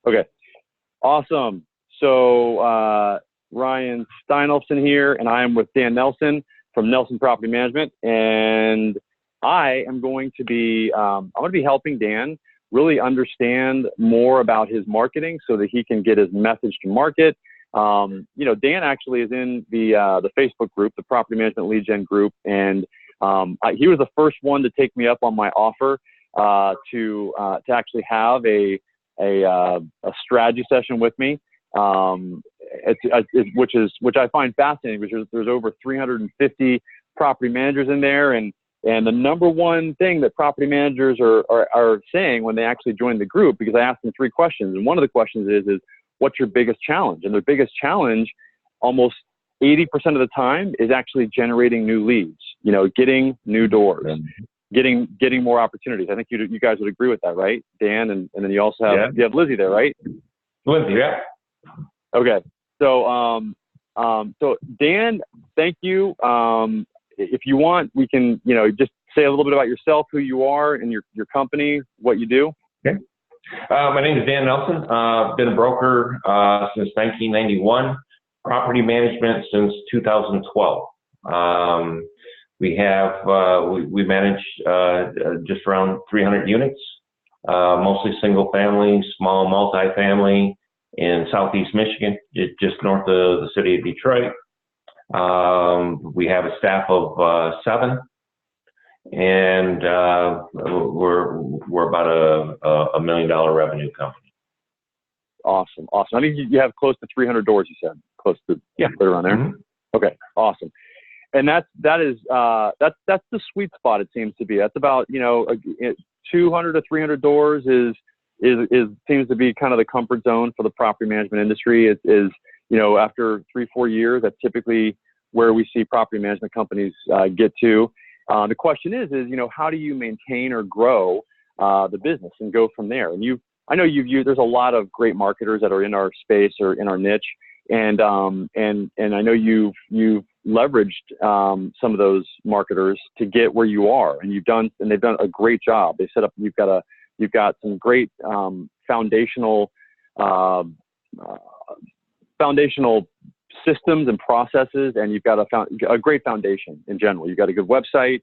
Okay, awesome. So Ryan Steinolfson here, and I am with Dan Nelson from Nelson Property Management, and I am going to be helping Dan really understand more about his marketing so that he can get his message to market. You know, Dan actually is in the Facebook group, the Property Management Lead Gen group, and he was the first one to take me up on my offer to actually have a strategy session with me, which I find fascinating, because there's over 350 property managers in there, and the number one thing that property managers are saying when they actually join the group, because I asked them 3 questions, and one of the questions is what's your biggest challenge? And their biggest challenge, almost 80% of the time, is actually generating new leads, you know, getting new doors, getting more opportunities. I think you guys would agree with that, right, Dan? And then you also have, you have Lizzie there, right? Lizzie, yeah. Okay. So, so Dan, thank you. If you want, we can, you know, just say a little bit about yourself, who you are, and your company, what you do. Okay. My name is Dan Nelson. I've been a broker since 1991, property management since 2012. We manage just around 300 units, mostly single family, small multifamily in Southeast Michigan, just north of the city of Detroit. We have a staff of 7, and we're about a $1 million revenue company. Awesome, awesome. I think you have close to 300 doors. You said close to, yeah, right around there. Mm-hmm. Okay, awesome. And that's the sweet spot. It seems to be. That's about, you know, 200 to 300 doors seems to be kind of the comfort zone for the property management industry. Is you know, after 3-4 years, that's typically where we see property management companies get to. The question is, you know, how do you maintain or grow the business and go from there? And I know there's a lot of great marketers that are in our space or in our niche, and I know you've leveraged some of those marketers to get where you are, and they've done a great job. They set up. You've got some great foundational systems and processes, and you've got a great foundation in general. You've got a good website.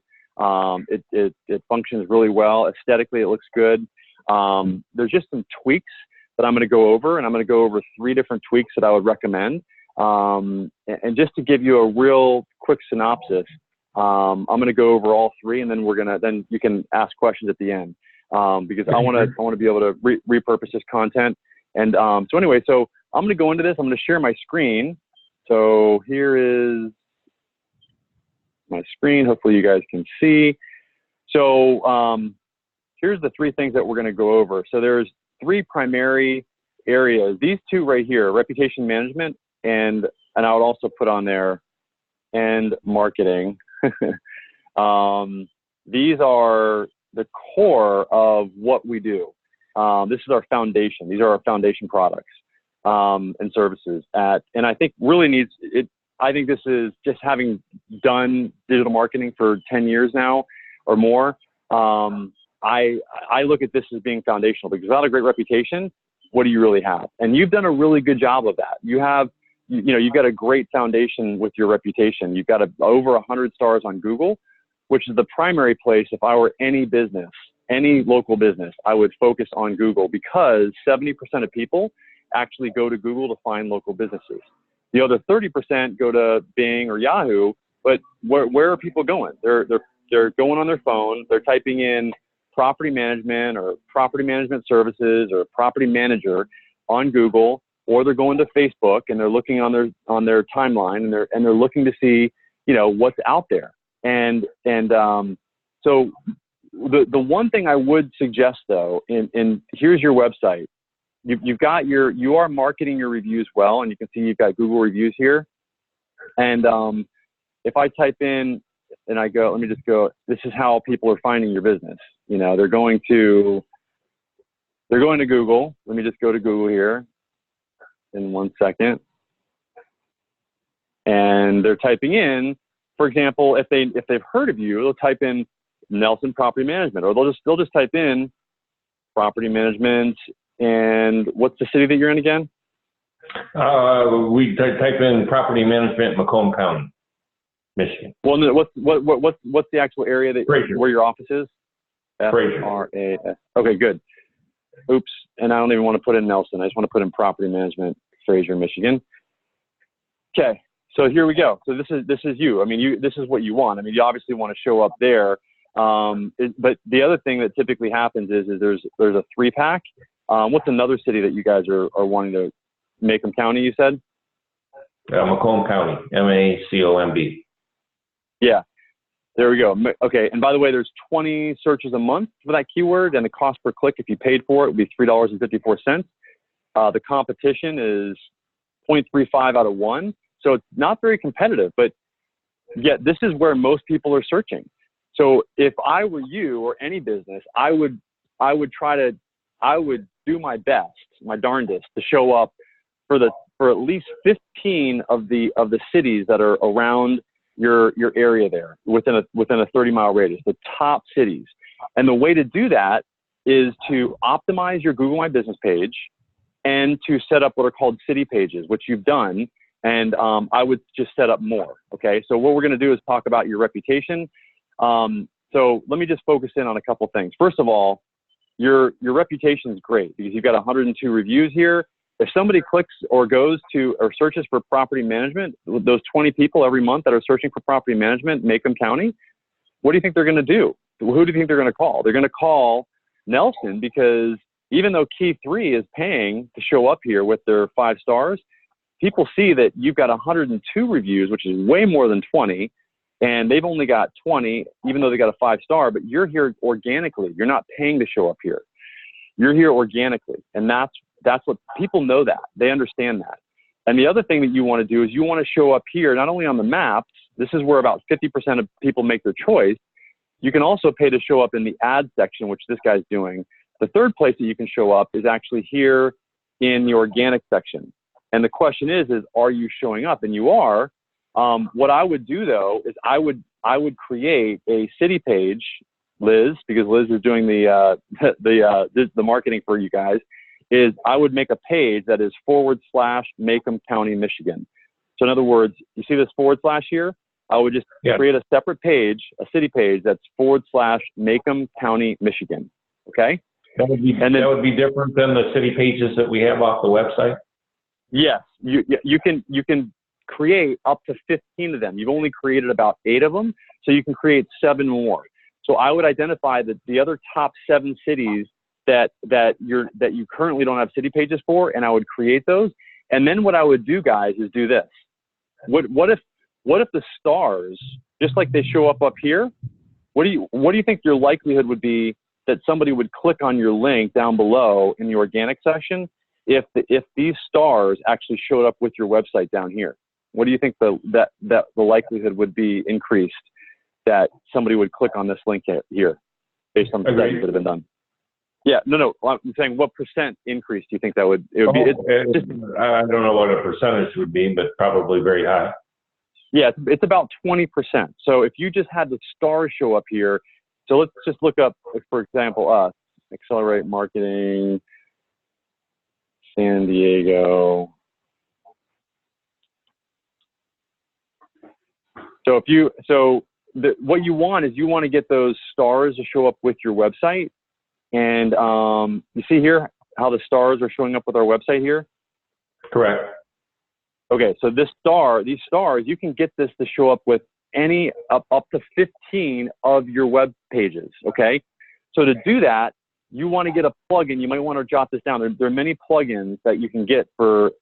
It functions really well. Aesthetically, it looks good. There's just some tweaks that I'm going to go over, and I'm going to go over 3 different tweaks that I would recommend. And just to give you a real quick synopsis, I'm going to go over all 3, and then you can ask questions at the end, because I want to be able to repurpose this content. And so anyway, so I'm going to go into this. I'm going to share my screen. So here is my screen. Hopefully you guys can see. So here's the 3 things that we're going to go over. So there's 3 primary areas. These 2 right here, reputation management, and I would also put on there, and marketing. These are the core of what we do. This is our foundation. These are our foundation products and services. And I think really needs it. I think this is just having done digital marketing for 10 years now or more. I look at this as being foundational, because without a great reputation, what do you really have? And you've done a really good job of that. You've got a great foundation with your reputation. You've got over 100 stars on Google, which is the primary place. If I were any business, any local business, I would focus on Google, because 70% of people actually go to Google to find local businesses. The other 30% go to Bing or Yahoo, but where are people going? They're going on their phone, they're typing in property management or property management services or property manager on Google, or they're going to Facebook and they're looking on their timeline, and they're looking to see, you know, what's out there. And so the one thing I would suggest, though, and here's your website. You are marketing your reviews well, and you can see you've got Google reviews here. And if I type in and I go, let me just go, this is how people are finding your business. You know, they're going to Google. Let me just go to Google here in 1 second. And they're typing in, for example, if they've heard of you, they'll type in Nelson Property Management, or they'll just type in property management and what's the city that you're in again? We type in property management, Macomb County, Michigan. Well, no, what's the actual area that where your office is? F-R-A-S. Okay, good. Oops, and I don't even want to put in Nelson. I just want to put in property management, Fraser, Michigan. Okay, so here we go. So this is you. I mean, this is what you want. I mean, you obviously want to show up there. But the other thing that typically happens is there's a 3-pack. What's another city that you guys are wanting to? Macomb County, you said? Macomb County, M-A-C-O-M-B. Yeah. There we go. Okay, and by the way, there's 20 searches a month for that keyword, and the cost per click, if you paid for it, would be $3.54. The competition is 0.35 out of 1, so it's not very competitive, but yet this is where most people are searching. So if I were you or any business, I would do my best, my darndest, to show up for at least 15 of the cities that are around your area there, within a 30-mile radius, the top cities. And the way to do that is to optimize your Google My Business page and to set up what are called city pages, which you've done. And I would just set up more. Okay, so what we're going to do is talk about your reputation. So let me just focus in on a couple things. First of all, your reputation is great because you've got 102 reviews here. If somebody clicks or goes to or searches for property management, those 20 people every month that are searching for property management, Macomb County, what do you think they're going to do? Who do you think they're going to call? They're going to call Nelson, because even though Key 3 is paying to show up here with their 5 stars, people see that you've got 102 reviews, which is way more than 20, and they've only got 20, even though they got a 5-star, but you're here organically. You're not paying to show up here. You're here organically, and that's what people know. That they understand that. And the other thing that you want to do is you want to show up here not only on the maps. This is where about 50% of people make their choice. You can also pay to show up in the ad section, which this guy's doing. The third place that you can show up is actually here in the organic section. And the question is are you showing up? And you are. What I would do though is I would create a city page, Liz, because Liz is doing the marketing for you guys. Is I would make a page that is / Macomb County, Michigan. So in other words, you see this / here? I would just create a separate page, a city page that's / Macomb County, Michigan. Okay? That would be different than the city pages that we have off the website? Yes. You can create up to 15 of them. You've only created about 8 of them, so you can create 7 more. So I would identify that the other top 7 cities that you currently don't have city pages for, and I would create those. And then what I would do, guys, is do this. What if the stars, just like they show up here, what do you think your likelihood would be that somebody would click on your link down below in the organic section if these stars actually showed up with your website down here? What do you think the likelihood would be increased that somebody would click on this link here based on the studies that have been done? Yeah, no. I'm saying, what % increase do you think that would? It would be. I don't know what a percentage would be, but probably very high. Yeah, it's about 20%. So if you just had the stars show up here, so let's just look up, for example, Accelerate Marketing, San Diego. So what you want is you want to get those stars to show up with your website. And you see here how the stars are showing up with our website here? Correct. Okay, so these stars, you can get this to show up with up to 15 of your web pages, okay? So to do that, you want to get a plugin. You might want to jot this down. There are many plugins that you can get for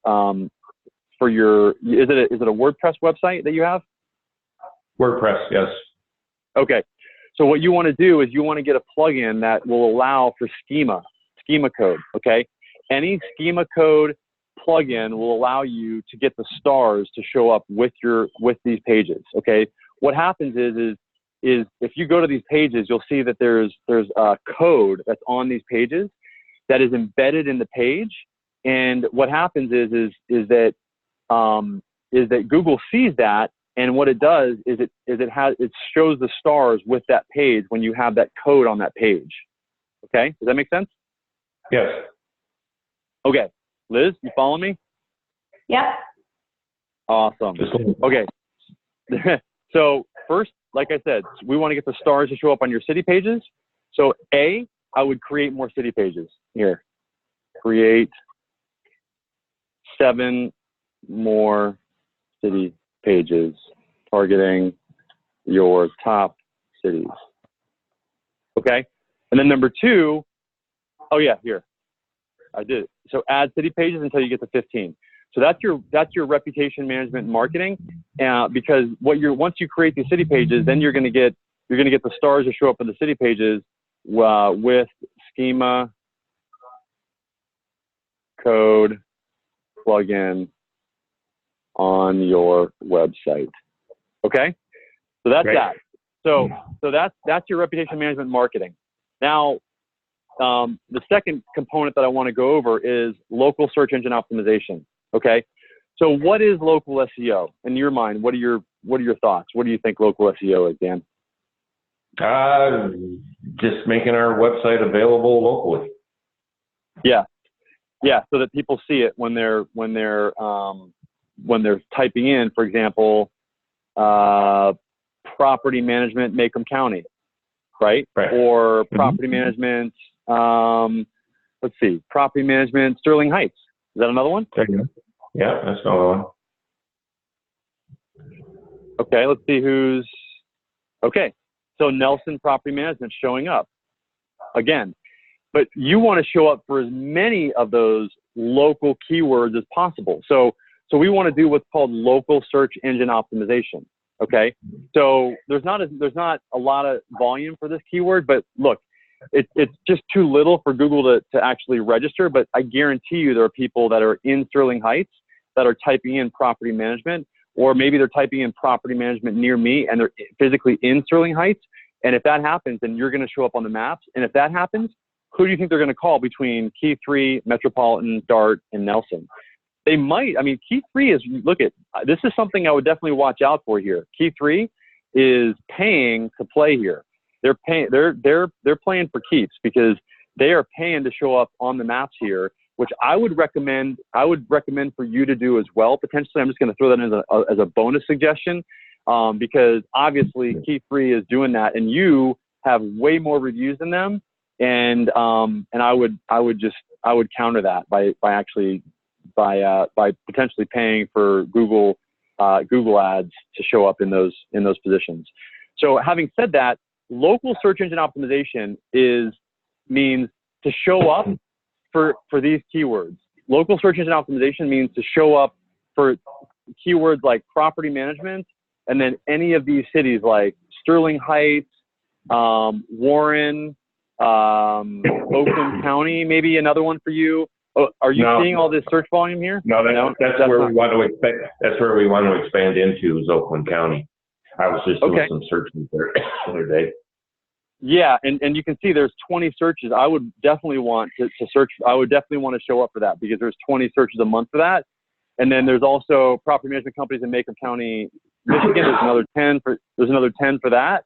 your, is it a WordPress website that you have? WordPress, yes. Okay. So what you want to do is you want to get a plugin that will allow for schema code, okay? Any schema code plugin will allow you to get the stars to show up with these pages, okay? What happens is if you go to these pages, you'll see that there's a code that's on these pages that is embedded in the page. And what happens is that Google sees that. And what it does is it shows the stars with that page when you have that code on that page. Okay, does that make sense? Yes. Okay, Liz, you follow me? Yep. Awesome. Okay. So first, like I said, we want to get the stars to show up on your city pages. So A, I would create more city pages. Here, create 7 more city pages targeting your top cities. Okay. And then number 2, oh yeah, here, I did it. So add city pages until you get to 15. So that's your reputation management marketing, because once you create these city pages, then you're going to get the stars to show up in the city pages with schema code plugin on your website. Okay, so that's Great. that. So that's your reputation management marketing. Now, the second component that I want to go over is local search engine optimization. Okay, so what is local SEO in your mind? What are your thoughts? What do you think local SEO is, Dan? Just making our website available locally. Yeah, so that people see it when they're typing in, for example, property management Macomb County, right? Or property management. Let's see, property management Sterling Heights. Is that another one? There you go. Yeah, that's another one. Okay, let's see who's, okay. So Nelson Property Management showing up again, but you want to show up for as many of those local keywords as possible. So we want to do what's called local search engine optimization. Okay. So there's not a lot of volume for this keyword, but look, it's just too little for Google to actually register. But I guarantee you there are people that are in Sterling Heights that are typing in property management, or maybe they're typing in property management near me and they're physically in Sterling Heights. And if that happens, then you're going to show up on the maps. And if that happens, who do you think they're going to call between Key 3, Metropolitan, Dart, and Nelson? They might, I mean, Key 3 is, look at, this is something I would definitely watch out for here. Key 3 is paying to play here. They're paying, they're playing for keeps because they are paying to show up on the maps here, which I would recommend for you to do as well. Potentially, I'm just going to throw that in as a bonus suggestion, because obviously Key 3 is doing that, and you have way more reviews than them, and I would counter that by potentially paying for Google ads to show up in those positions. So having said that, local search engine optimization means to show up for these keywords. Local search engine optimization means to show up for keywords like property management, and then any of these cities like Sterling Heights, Warren, Oakland County, maybe another one for you. Oh, are you seeing all this search volume here? No, that's where we want to expand. That's where we want to expand into, is Oakland County. I was just doing some searching there the other day. Yeah, and you can see there's 20 searches. I would definitely want to search. I would definitely want to show up for that because there's 20 searches a month for that. And then there's also property management companies in Macomb County, Michigan. There's another 10 for that.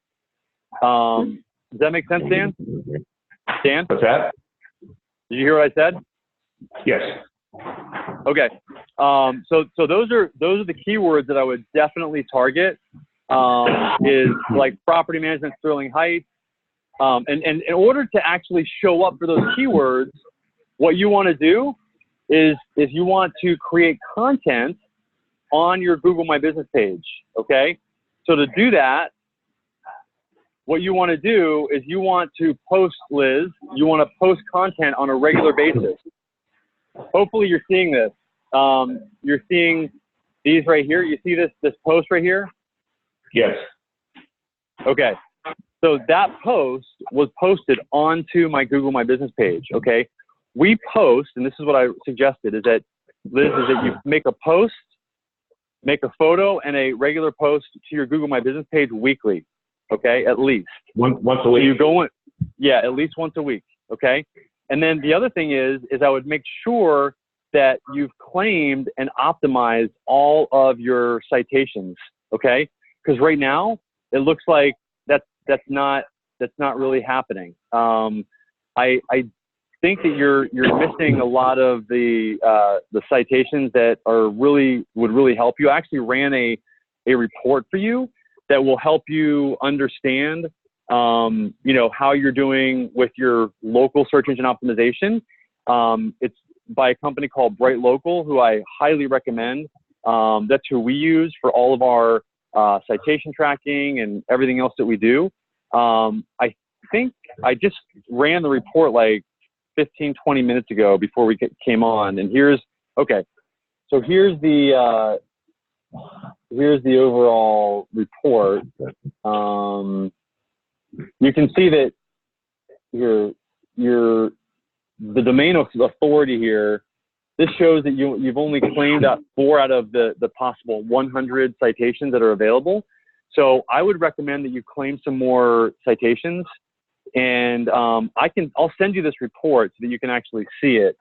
Does that make sense, Dan? Dan? What's that? Did you hear what I said? Yes. Okay. So those are the keywords that I would definitely target. Is like property management, Sterling Heights. And in order to actually show up for those keywords, what you want to do is you want to create content on your Google My Business page. Okay. So to do that, what you want to do is you want to post, Liz, you want to post content on a regular basis. Hopefully you're seeing this. You're seeing these right here. You see this post right here? Yes. Okay. So that post was posted onto my Google My Business page. Okay. We post, and this is what I suggested, is that, Liz, is that you make a post, make a photo and a regular post to your Google My Business page weekly. Okay. At least. Once a week. So you go in, yeah, at least once a week. Okay. And then the other thing is I would make sure that you've claimed and optimized all of your citations. Okay. Because right now it looks like that's not really happening. I think that you're missing a lot of the citations that would really help you. I actually ran a report for you that will help you understand, how you're doing with your local search engine optimization. It's by a company called Bright Local, who I highly recommend. That's who we use for all of our citation tracking and everything else that we do. I think I just ran the report like 15, 20 minutes ago before we came on. And here's the overall report. You can see that the domain authority here, this shows that you've only claimed 4 out of the possible 100 citations that are available. So I would recommend that you claim some more citations, and I'll send you this report so that you can actually see it.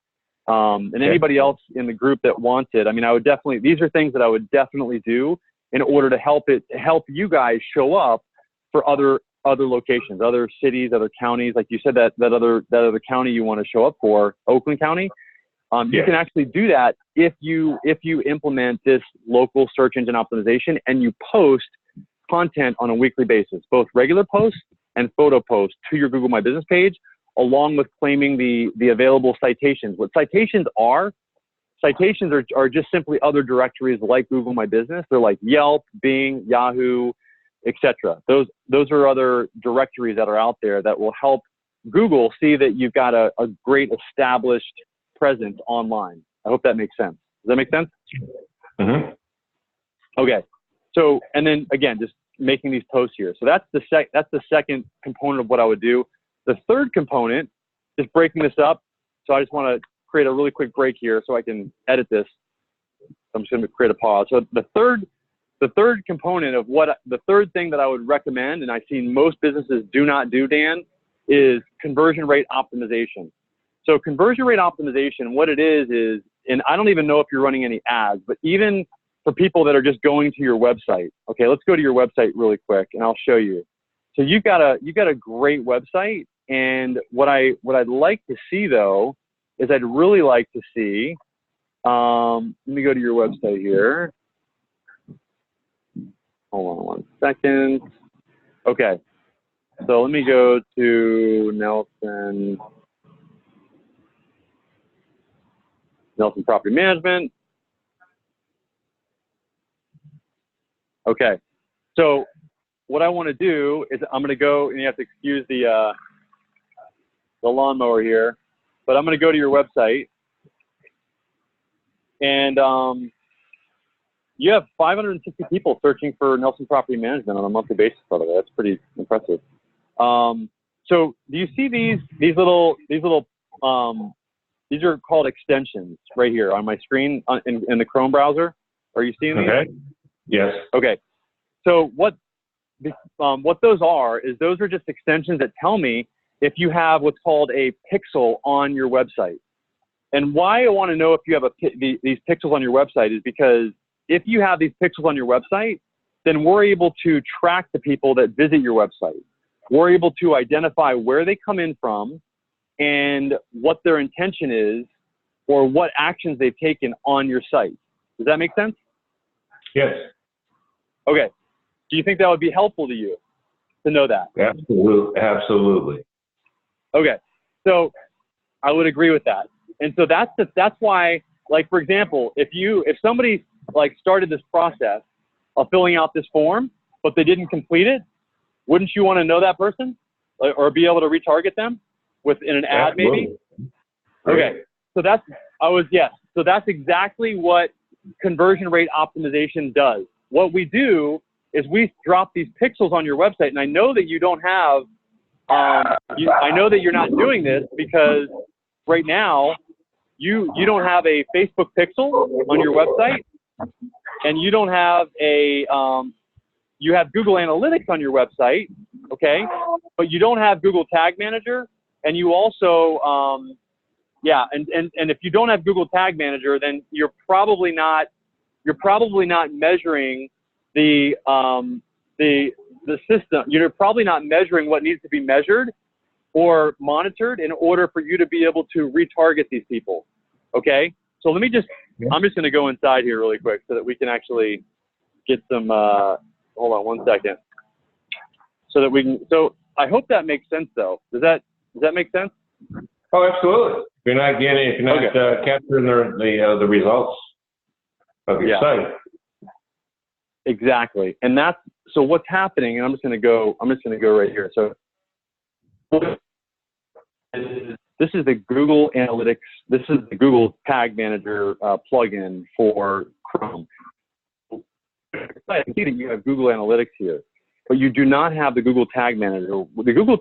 And anybody else in the group that wants it, I mean, these are things that I would definitely do in order to help you guys show up for other locations, other cities, other counties. Like you said, that other county you want to show up for, Oakland County. You can actually do that if you implement this local search engine optimization and you post content on a weekly basis, both regular posts and photo posts to your Google My Business page, along with claiming the available citations. What citations are just simply other directories like Google My Business. They're like Yelp, Bing, Yahoo, etc. Those are other directories that are out there that will help Google see that you've got a great established presence online. I hope that makes sense. Does that make sense? Mm-hmm. Okay. So, and then again, just making these posts here. So that's the second component of what I would do. The third component is breaking this up. So I just want to create a really quick break here so I can edit this. I'm just going to create a pause. So the third component of the third thing that I would recommend, and I've seen most businesses do not do, Dan, is conversion rate optimization. So conversion rate optimization, what it is, and I don't even know if you're running any ads, but even for people that are just going to your website. Okay, let's go to your website really quick and I'll show you. So you've got a great website, and what I'd like to see though is I'd really like to see, let me go to your website here. Hold on one second. Okay, so let me go to Nelson Property Management. Okay, so what I want to do is I'm going to go, and you have to excuse the lawnmower here, but I'm going to go to your website, and you have 560 people searching for Nelson Property Management on a monthly basis, by the way. That's pretty impressive. So do you see these little these are called extensions right here on my screen in the Chrome browser? Are you seeing these? Okay. Yes. Okay. So what those are is those are just extensions that tell me if you have what's called a pixel on your website. And why I want to know if you have these pixels on your website is because if you have these pixels on your website, then we're able to track the people that visit your website. We're able to identify where they come in from and what their intention is or what actions they've taken on your site. Does that make sense? Yes. Okay. Do you think that would be helpful to you to know that? Absolutely. Absolutely. Okay. So I would agree with that. And so that's why, like, for example, if somebody like started this process of filling out this form, but they didn't complete it, wouldn't you want to know that person or be able to retarget them in an ad maybe? Okay. So that's exactly what conversion rate optimization does. What we do is we drop these pixels on your website, and I know that you don't have, I know that you're not doing this because right now you don't have a Facebook pixel on your website, and you don't have you have Google Analytics on your website, okay, but you don't have Google Tag Manager, and you also, and if you don't have Google Tag Manager, then you're probably not measuring the system. You're probably not measuring what needs to be measured, or monitored in order for you to be able to retarget these people. Okay? So I'm just going to go inside here really quick so that we can actually get some, hold on one second. So I hope that makes sense though. Does that make sense? Oh, absolutely. If you're not capturing the results of your site. Exactly. And so what's happening, and I'm just going to go right here. So this is the Google Analytics. This is the Google Tag Manager plugin for Chrome. I can see that you have Google Analytics here, but you do not have the Google Tag Manager. What the Google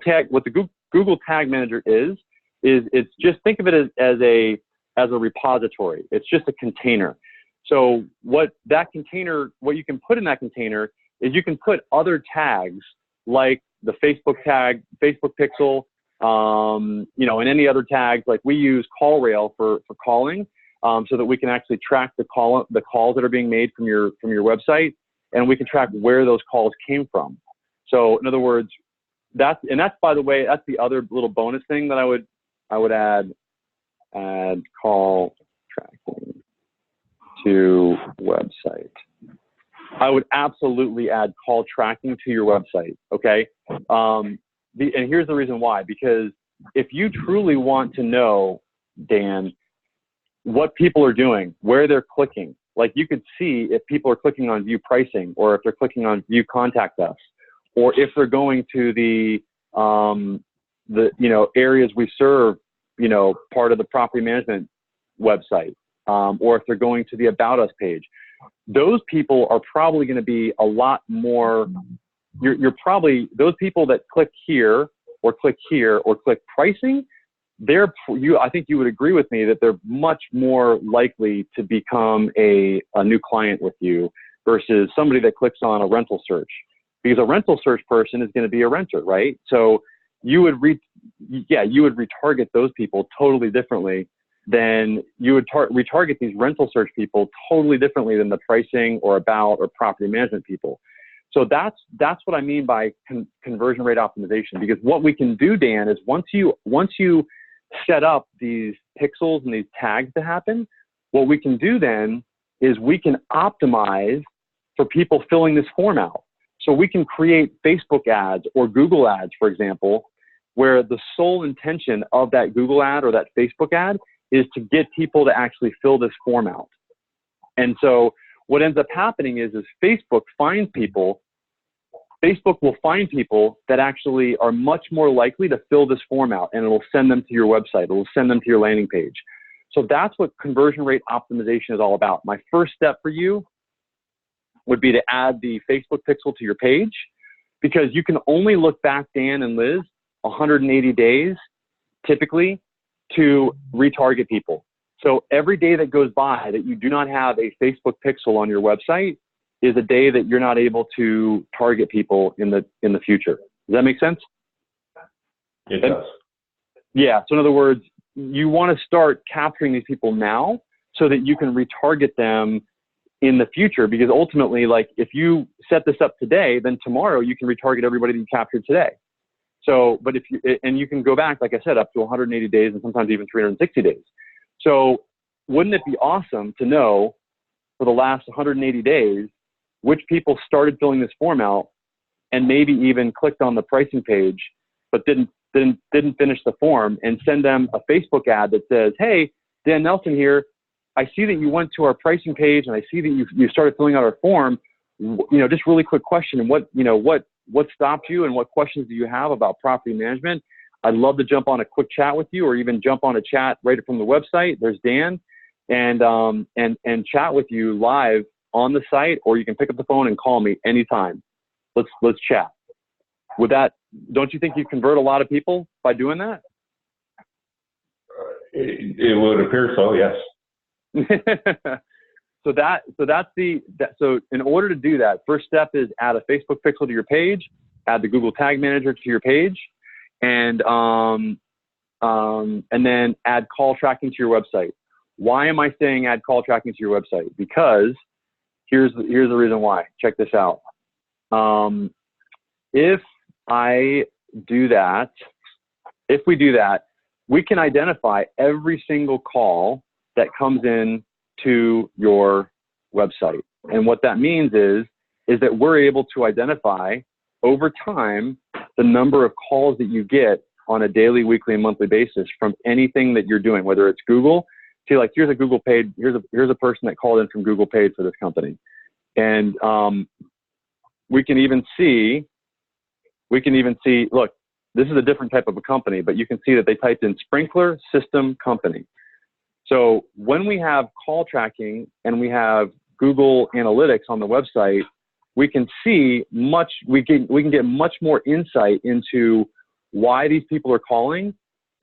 Tag Manager is it's just, think of it as a repository. It's just a container. So what you can put in that container is you can put other tags like the Facebook tag, Facebook pixel, and any other tags. Like we use CallRail for calling, so that we can actually track the calls that are being made from your website, and we can track where those calls came from. So in other words, that's by the way, that's the other little bonus thing that I would add call tracking to website. I would absolutely add call tracking to your website. Okay. And here's the reason why, because if you truly want to know, Dan, what people are doing, where they're clicking, like you could see if people are clicking on view pricing, or if they're clicking on view contact us, or if they're going to the areas we serve, part of the property management website, or if they're going to the About Us page. Those people are probably going to be a lot more, those people that click here or click pricing, I think you would agree with me that they're much more likely to become a new client with you versus somebody that clicks on a rental search, because a rental search person is going to be a renter, right? So you would retarget those people totally differently than you would retarget these rental search people totally differently than the pricing or about or property management people. So that's what I mean by conversion rate optimization, because what we can do, Dan, is once you set up these pixels and these tags to happen, what we can do then is we can optimize for people filling this form out. So we can create Facebook ads or Google ads, for example, where the sole intention of that Google ad or that Facebook ad is to get people to actually fill this form out. And so what ends up happening is Facebook will find people that actually are much more likely to fill this form out, and it will send them to your website. It will send them to your landing page. So that's what conversion rate optimization is all about. My first step for you would be to add the Facebook pixel to your page, because you can only look back, Dan and Liz, 180 days typically to retarget people. So every day that goes by that you do not have a Facebook pixel on your website is a day that you're not able to target people in the future. Does that make sense? It does. Yeah. So in other words, you want to start capturing these people now so that you can retarget them in the future, because ultimately, like if you set this up today, then tomorrow you can retarget everybody that you captured today. So, but you can go back, like I said, up to 180 days and sometimes even 360 days. So wouldn't it be awesome to know for the last 180 days, which people started filling this form out and maybe even clicked on the pricing page, but didn't finish the form, and send them a Facebook ad that says, "Hey, Dan Nelson here. I see that you went to our pricing page and I see that you started filling out our form. Just really quick question. And what stopped you and what questions do you have about property management? I'd love to jump on a quick chat with you, or even jump on a chat right from the website. There's Dan, and chat with you live on the site, or you can pick up the phone and call me anytime. Let's chat." With that, don't you think you convert a lot of people by doing that? It would appear so, yes. So in order to do that, first step is add a Facebook pixel to your page, add the Google Tag Manager to your page, and then add call tracking to your website. Why am I saying add call tracking to your website? Because here's the reason why. Check this out. If I do that, if we do that, we can identify every single call that comes in to your website. And what that means is that we're able to identify over time the number of calls that you get on a daily, weekly, and monthly basis from anything that you're doing, whether it's Google. See, like, here's a Google paid, here's a person that called in from Google paid for this company. And we can even see, look, this is a different type of a company, but you can see that they typed in sprinkler system company. So when we have call tracking and we have Google Analytics on the website, we can see we can get much more insight into why these people are calling.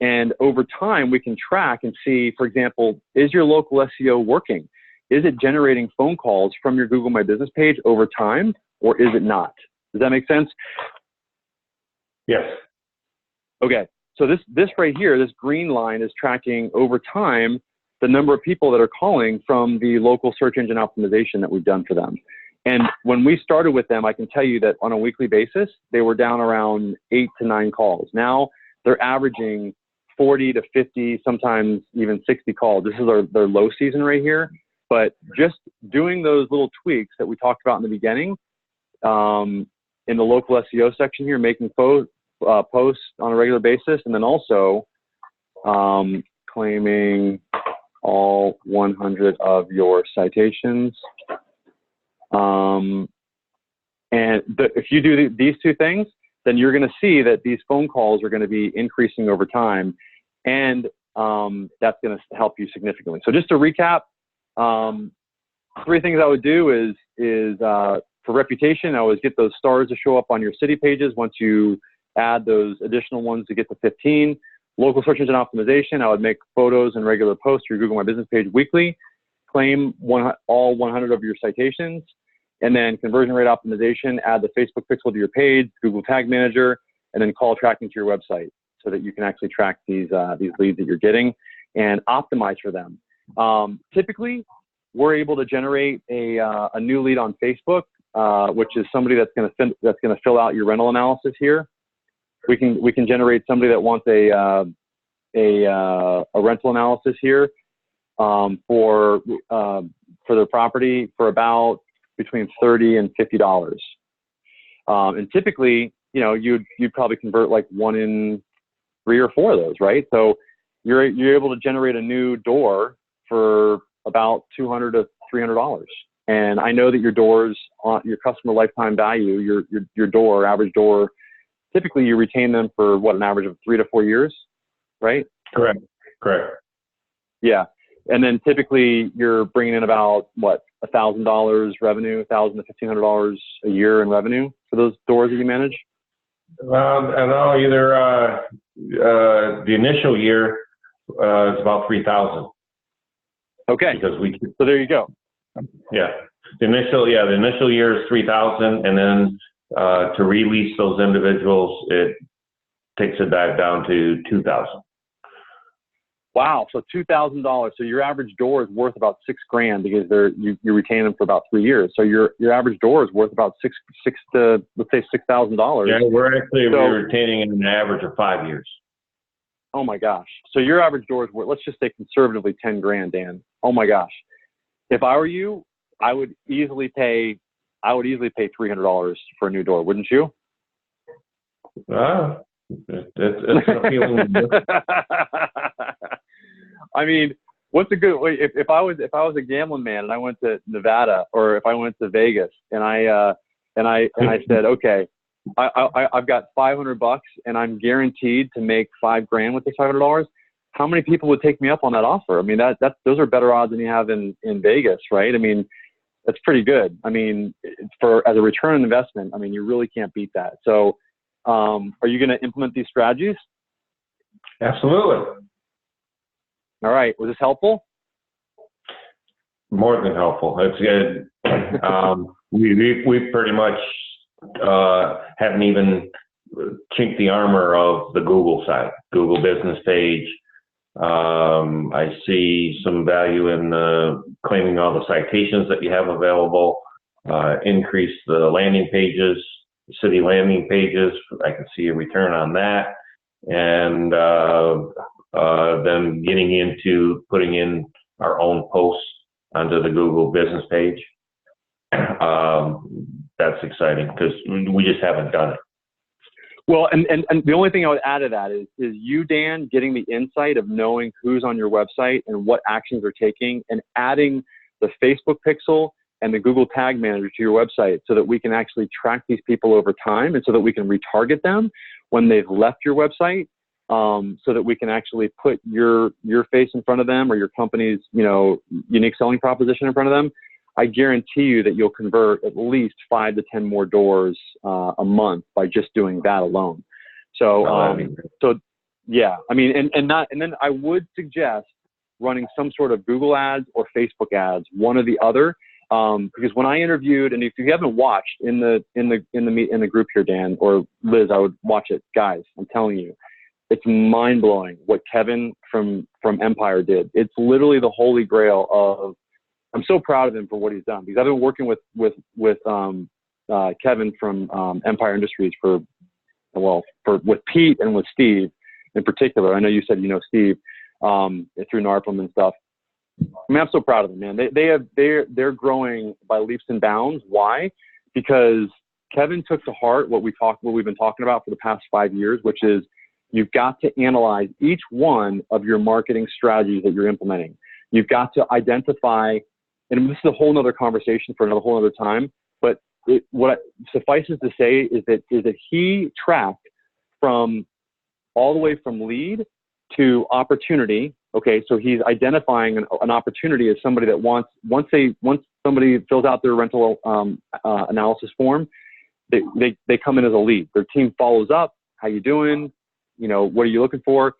And over time, we can track and see, for example, is your local SEO working? Is it generating phone calls from your Google My Business page over time, or is it not? Does that make sense? Yes. Okay. So this right here, this green line is tracking over time the number of people that are calling from the local search engine optimization that we've done for them. And when we started with them, I can tell you that on a weekly basis, they were down around 8 to 9 calls. Now they're averaging 40 to 50, sometimes even 60 calls. This is their low season right here. But just doing those little tweaks that we talked about in the beginning, in the local SEO section here, making posts on a regular basis, and then also claiming all 100 of your citations. If you do these two things, then you're going to see that these phone calls are going to be increasing over time, and that's going to help you significantly. So just to recap, 3 things I would do is for reputation, I always get those stars to show up on your city pages once you add those additional ones to get to 15. Local search engine optimization, I would make photos and regular posts to your Google My Business page weekly, claim all 100 of your citations, and then conversion rate optimization, add the Facebook pixel to your page, Google Tag Manager, and then call tracking to your website so that you can actually track these leads that you're getting and optimize for them. Typically, we're able to generate a new lead on Facebook, which is somebody that's going to fill out your rental analysis here. We can generate somebody that wants a rental analysis here for their property for about between $30 and $50. And typically, you'd probably convert like 1 in 3 or 4 of those, right? So you're able to generate a new door for about $200 to $300. And I know that your doors, your customer lifetime value, your door, average door, typically you retain them for what, an average of 3 to 4 years, right? Correct. Yeah. And then typically you're bringing in about what, $1,000 revenue, $1,000 to $1,500 a year in revenue for those doors that you manage? I know either the initial year is about 3,000. Okay. Because so there you go. Yeah. The initial year is 3,000, and then to release those individuals, it takes a dive down to 2,000. Wow. So $2,000. So your average door is worth about $6,000 because you retain them for about 3 years. So your average door is worth about six to, let's say, $6,000. Yeah, we're retaining an average of 5 years. Oh my gosh. So your average door is worth, let's just say conservatively $10,000, Dan. Oh my gosh. If I were you, I would easily pay $300 for a new door, wouldn't you? It's appealing. I mean, what's a good way? If I was a gambling man and I went to Nevada, or if I went to Vegas and I said, okay, I've got $500 and I'm guaranteed to make $5,000 with this $500. How many people would take me up on that offer? I mean, those are better odds than you have in Vegas, right? I mean, that's pretty good. I mean, as a return on investment, I mean, you really can't beat that. So, are you going to implement these strategies? Absolutely. All right. Was this helpful? More than helpful. It's good. We pretty much haven't even chinked the armor of the Google side, Google business page. I see some value in claiming all the citations that you have available, increase the landing pages, city landing pages. I can see a return on that. and then getting into putting in our own posts onto the Google business page. That's exciting because we just haven't done it. Well, and the only thing I would add to that is you, Dan, getting the insight of knowing who's on your website and what actions they're taking, and adding the Facebook pixel and the Google Tag Manager to your website so that we can actually track these people over time, and so that we can retarget them when they've left your website, so that we can actually put your face in front of them, or your company's, you know, unique selling proposition in front of them. I guarantee you that you'll convert at least 5 to 10 more doors a month by just doing that alone. So, so yeah, I mean, and then I would suggest running some sort of Google ads or Facebook ads, one or the other, because when I interviewed, and if you haven't watched in the group here, Dan or Liz, I would watch it, guys. I'm telling you, it's mind blowing what Kevin from Empire did. It's literally the holy grail of. I'm so proud of him for what he's done, because I've been working with Kevin from Empire Industries with Pete and with Steve in particular. I know you said you know Steve through NARPM and stuff. I mean, I'm so proud of them, man. They're growing by leaps and bounds. Why? Because Kevin took to heart what we've been talking about for the past 5 years, which is you've got to analyze each one of your marketing strategies that you're implementing. You've got to identify. And this is a whole nother conversation for another whole other time, but what suffices to say is that he tracked from all the way from lead to opportunity. Okay, so he's identifying an opportunity as somebody that once somebody fills out their rental analysis form, they come in as a lead. Their team follows up. How you doing? You know, what are you looking for?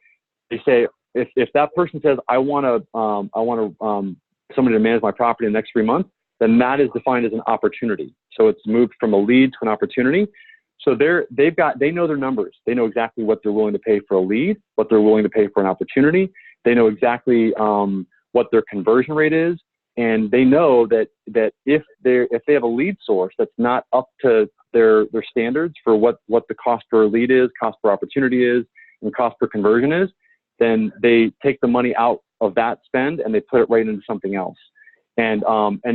They say if that person says I want to somebody to manage my property in the next 3 months, then that is defined as an opportunity. So it's moved from a lead to an opportunity. So they know their numbers. They know exactly what they're willing to pay for a lead, what they're willing to pay for an opportunity. They know exactly what their conversion rate is, and they know that if they have a lead source that's not up to their standards for what the cost per lead is, cost per opportunity is, and cost per conversion is, then they take the money out of that spend and they put it right into something else. And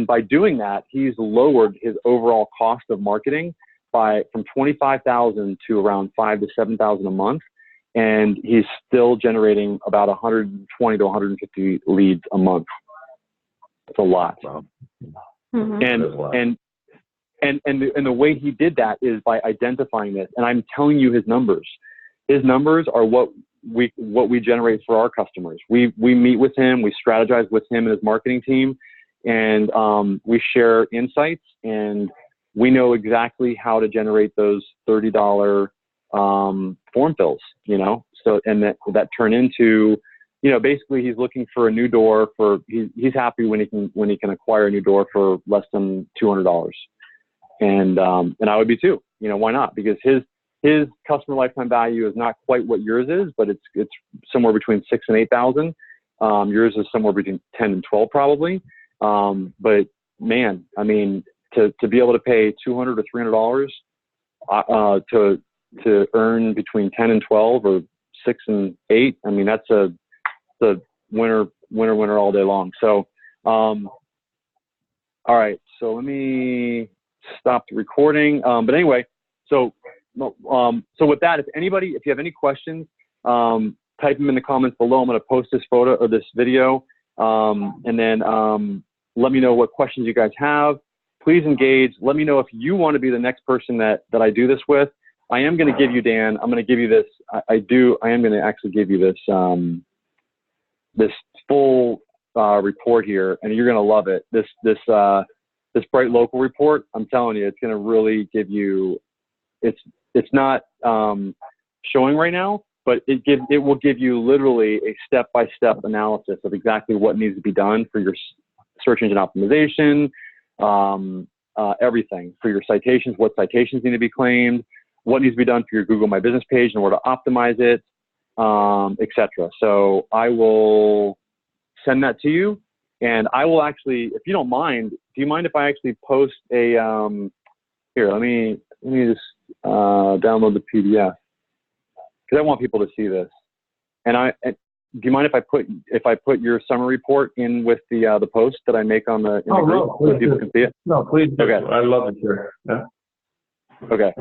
by doing that, he's lowered his overall cost of marketing from $25,000 to around $5,000 to $7,000 a month, and he's still generating about 120 to 150 leads a month. That's a lot. Wow. Mm-hmm. And the way he did that is by identifying this. And I'm telling you his numbers. His numbers are what we generate for our customers. We meet with him, we strategize with him and his marketing team, and we share insights, and we know exactly how to generate those $30 form fills, you know. So and that turn into, you know, basically he's looking for a new door he's happy when he can acquire a new door for less than $200. And I would be too. You know, why not? Because his customer lifetime value is not quite what yours is, but it's somewhere between 6,000 and 8,000. Yours is somewhere between 10 and 12 probably. But man, I mean, to be able to pay $200 or $300 to earn between 10 and 12 or 6 and 8, I mean, that's a winner all day long. So, all right. So let me stop the recording. But anyway, so with that, if you have any questions, type them in the comments below. I'm going to post this photo or this video, and then let me know what questions you guys have. Please engage. Let me know if you want to be the next person that I do this with. I am going to give you, Dan, I'm going to give you this. I am going to actually give you this, this full report here, and you're going to love it. This Bright Local report, I'm telling you, it's going to really give you, it's not showing right now, but it will give you literally a step-by-step analysis of exactly what needs to be done for your search engine optimization, everything for your citations, what citations need to be claimed, what needs to be done for your Google My Business page in order to optimize it, etc. So I will send that to you, and I will actually, if you don't mind, do you mind if I actually post a, here, let me just download the PDF. because I want people to see this. Do you mind if I put your summary report in with the post that I make on the group no, so people can see it? No, please do. Okay. I love to share. Yeah. Okay.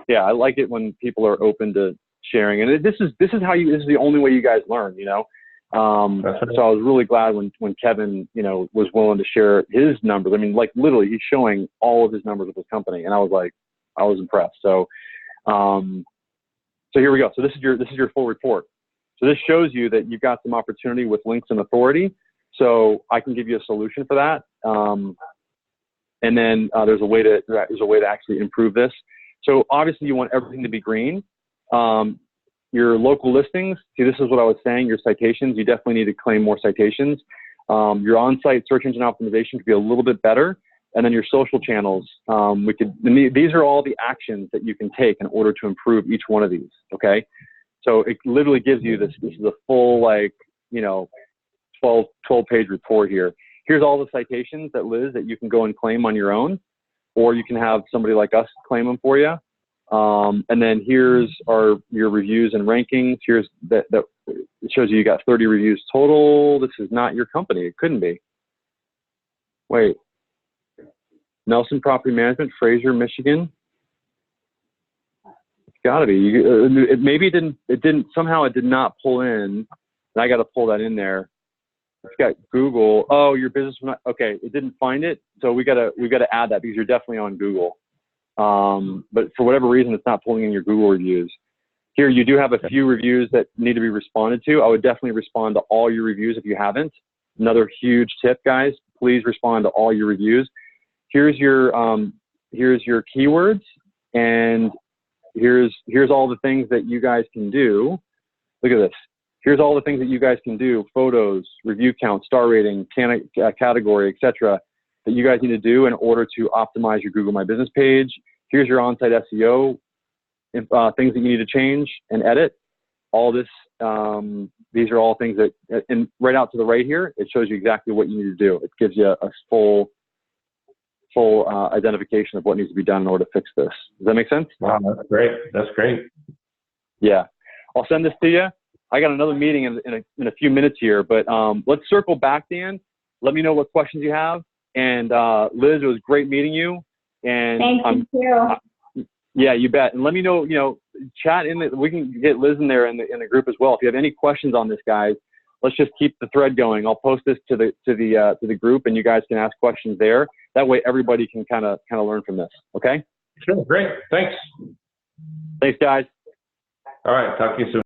Yeah, I like it when people are open to sharing, and this is the only way you guys learn, you know. So I was really glad when Kevin, you know, was willing to share his numbers. I mean, like literally, he's showing all of his numbers with his company, and I was impressed. So, so here we go. So this is your full report. So this shows you that you've got some opportunity with links and authority. So I can give you a solution for that. And then there's a way to actually improve this. So obviously you want everything to be green. Your local listings, see, this is what I was saying, your citations, you definitely need to claim more citations. Your on-site search engine optimization could be a little bit better. And then your social channels, these are all the actions that you can take in order to improve each one of these, okay? So it literally gives you this is a full, like, you know, 12-page report here. Here's all the citations that you can go and claim on your own, or you can have somebody like us claim them for you. And then here's your reviews and rankings. Here's that it shows you got 30 reviews total. This is not your company. It couldn't be. Wait. Nelson Property Management, Fraser, Michigan. It's got to be. Maybe it didn't. Somehow it did not pull in, and I got to pull that in there. It's got Google. Oh, your business. Okay, it didn't find it, so we gotta add that because you're definitely on Google. But for whatever reason, it's not pulling in your Google reviews. Here, you do have a few reviews that need to be responded to. I would definitely respond to all your reviews if you haven't. Another huge tip, guys, please respond to all your reviews. Here's your keywords, and here's all the things that you guys can do. Look at this. Here's all the things that you guys can do: photos, review count, star rating, category, etc. that you guys need to do in order to optimize your Google My Business page. Here's your on-site SEO things that you need to change and edit. All this, these are all things that, and right out to the right here, it shows you exactly what you need to do. It gives you a full identification of what needs to be done in order to fix this. Does that make sense? Wow, that's great. That's great. Yeah. I'll send this to you. I got another meeting in a few minutes here, but let's circle back, Dan. Let me know what questions you have. And Liz, it was great meeting you. And thank you. Yeah, you bet. And let me know, you know, chat we can get Liz in there in the group as well. If you have any questions on this, guys, let's just keep the thread going. I'll post this to the group, and you guys can ask questions there. That way, everybody can kind of learn from this. Okay? Sure. Great. Thanks. Thanks, guys. All right. Talk to you soon.